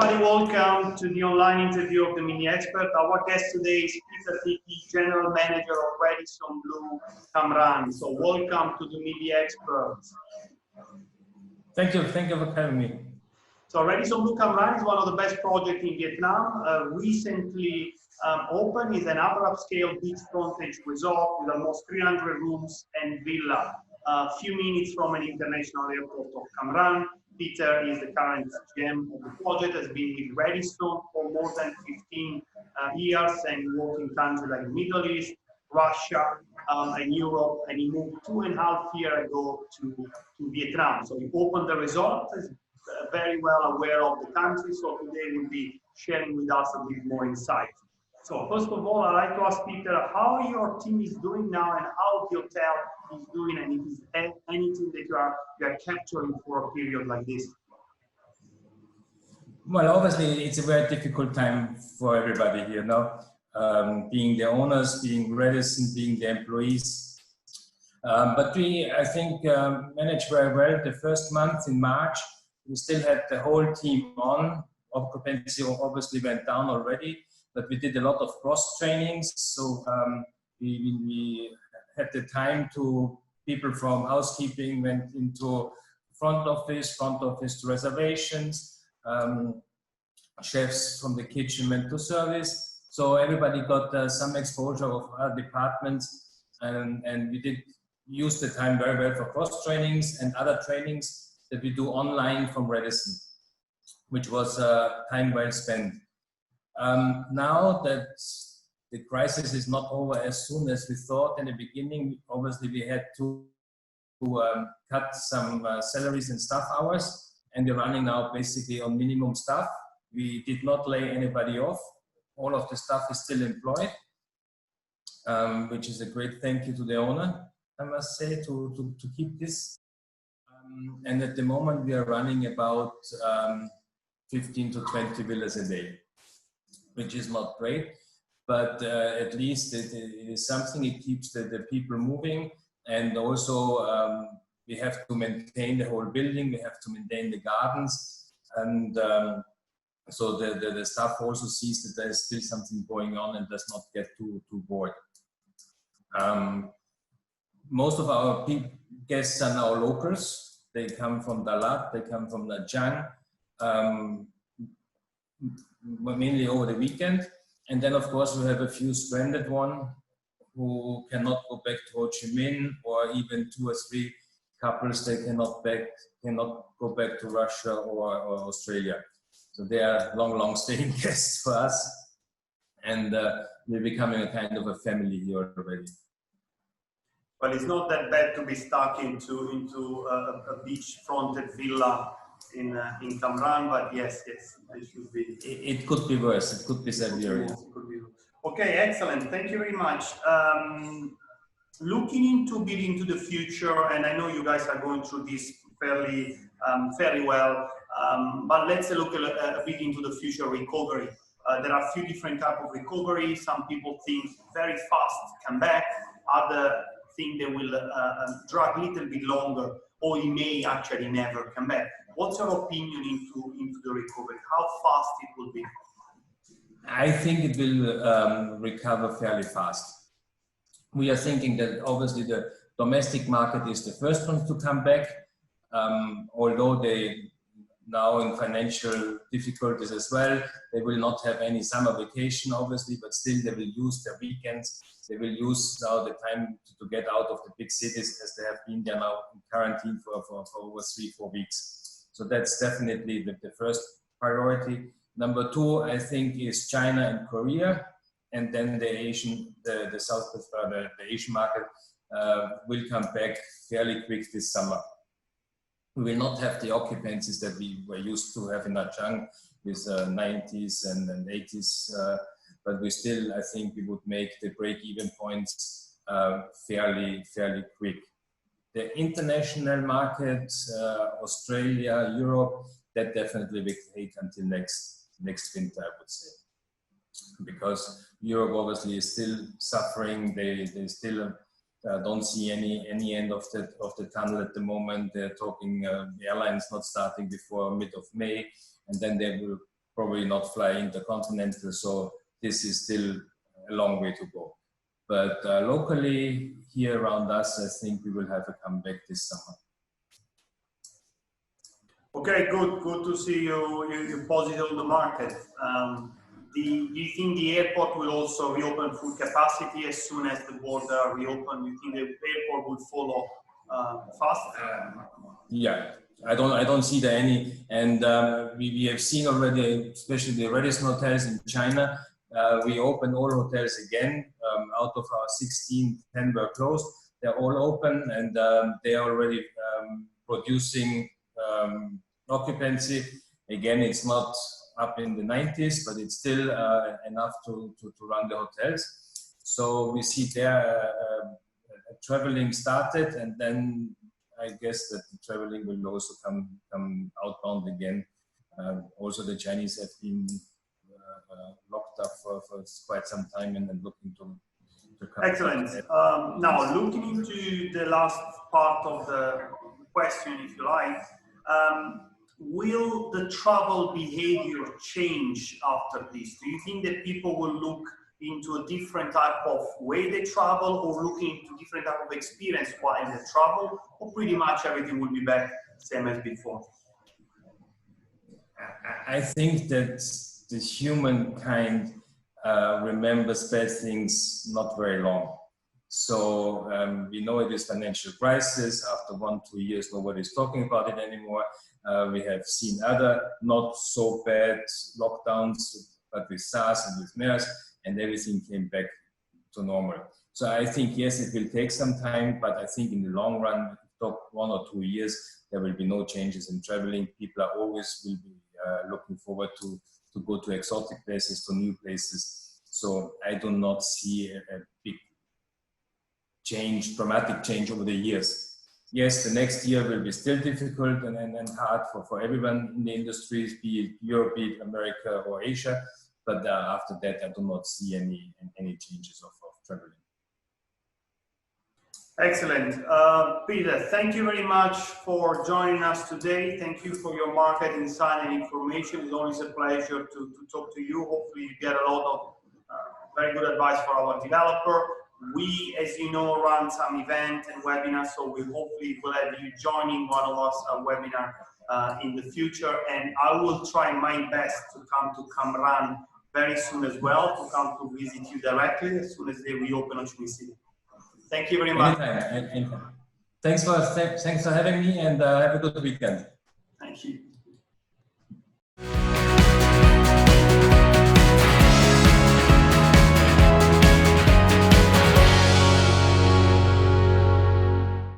everybody, welcome to the online interview of the Mini Expert. Our guest today is Tichy, General Manager of Radisson Blu Cam Ranh. So welcome to the Mini Expert. Thank you for having me. So Radisson Blu Cam Ranh is one of the best projects in Vietnam. Recently opened is an upper-upscale beach frontage resort with almost 300 rooms and villa. A few minutes from an international airport of Cam Ranh. Peter is the current GM of the project, has been with Radisson for more than 15 years and worked in countries like the Middle East, Russia, and Europe, and he moved 2.5 years ago to Vietnam. So he opened the resort, is very well aware of the country, so today we'll be sharing with us a bit more insight. So first of all, I'd like to ask Peter how your team is doing now and how the hotel is doing, and if there's anything that you are capturing for a period like this. Well, obviously, it's a very difficult time for everybody here now, being the owners, being Radisson, being the employees. But we, I think, managed very well. The first month in March, we still had the whole team on. Occupancy obviously went down already, but we did a lot of cross trainings. So we had the time to people from housekeeping went into front office to reservations, chefs from the kitchen went to service. So everybody got some exposure of our departments, and we did use the time very well for cross trainings and other trainings that we do online from Radisson, which was time well spent. Now that the crisis is not over as soon as we thought in the beginning, obviously we had to cut some salaries and staff hours, and we're running now basically on minimum staff. We did not lay anybody off. All of the staff is still employed, which is a great thank you to the owner, I must say, to keep this. And at the moment we are running about 15 to 20 villas a day, which is not great, but at least it is something. It keeps the people moving, and also we have to maintain the whole building, we have to maintain the gardens, and so the staff also sees that there is still something going on and does not get too bored. Most of our guests are now locals. They come from Dalat, they come from Nha Trang, mainly over the weekend. And then, of course, we have a few stranded ones who cannot go back to Ho Chi Minh, or even 2 or 3 couples that cannot go back to Russia or Australia. So they are long staying guests for us, and we're becoming a kind of a family here already. Well, it's not that bad to be stuck into a beach-fronted villa in Cam Ranh, but yes, it should be. It could be worse. It could be severe. Yes, it could be. Okay, excellent. Thank you very much. Looking into building to the future, and I know you guys are going through this fairly well, but let's look a bit into the future recovery. There are a few different types of recovery. Some people think very fast come back. Other think they will drag a little bit longer, or it may actually never come back. What's your opinion into the recovery? How fast it will be? I think it will recover fairly fast. We are thinking that obviously the domestic market is the first one to come back, although they now in financial difficulties as well. They will not have any summer vacation, obviously, but still they will use their weekends. They will use now the time to get out of the big cities, as they have been there now in quarantine for over 3-4 weeks. So that's definitely the first priority. Number 2, I think, is China and Korea, and then the Asian market will come back fairly quick this summer. We will not have the occupancies that we were used to have in Nha Trang with 90s and 80s, but we still, I think, we would make the break-even points fairly quick. The international market, Australia, Europe, that definitely will take until next winter, I would say, because Europe obviously is still suffering. They still don't see any end of the tunnel at the moment. They're talking the airlines not starting before mid of May, and then they will probably not fly intercontinental. So this is still a long way to go. But locally here around us, I think we will have a comeback this summer. Okay, good. Good to see you're positive on the market. Do you think the airport will also reopen full capacity as soon as the border reopen? Do you think the airport will follow fast? Yeah, I don't see there any, and we have seen already, especially the Radisson hotels in China. We opened all hotels again. Out of our 16, 10 were closed. They're all open, and they are already producing occupancy. Again, it's not up in the 90s, but it's still enough to run the hotels. So we see there traveling started, and then I guess that the traveling will also come outbound again. Also, the Chinese have been locked up for quite some time and then looking to come. Excellent. Now, looking into the last part of the question, if you like, will the travel behavior change after this? Do you think that people will look into a different type of way they travel, or looking into different type of experience while they travel, or pretty much everything will be back same as before? I think that the humankind remembers bad things not very long. So we know it is financial crisis. After 1-2 years, nobody's talking about it anymore. We have seen other not so bad lockdowns, but with SARS and with MERS, and everything came back to normal. So I think, yes, it will take some time, but I think in the long run, if we talk 1 or 2 years, there will be no changes in traveling. People are always will be looking forward to go to exotic places, to new places. So I do not see a big change, dramatic change over the years. Yes, the next year will be still difficult and hard for everyone in the industries, be it Europe, be it America or Asia. But after that, I do not see any changes of traveling. Excellent. Peter, thank you very much for joining us today. Thank you for your market insight and information. It's always a pleasure to talk to you. Hopefully you get a lot of very good advice for our developer. We, as you know, run some events and webinars, so we hopefully will have you joining one of us webinar in the future. And I will try my best to come to Cam Ranh very soon as well, to come to visit you directly as soon as they reopen Ho Chi Minh City. Thank you very much. Anytime. Thanks for having me, and have a good weekend. Thank you.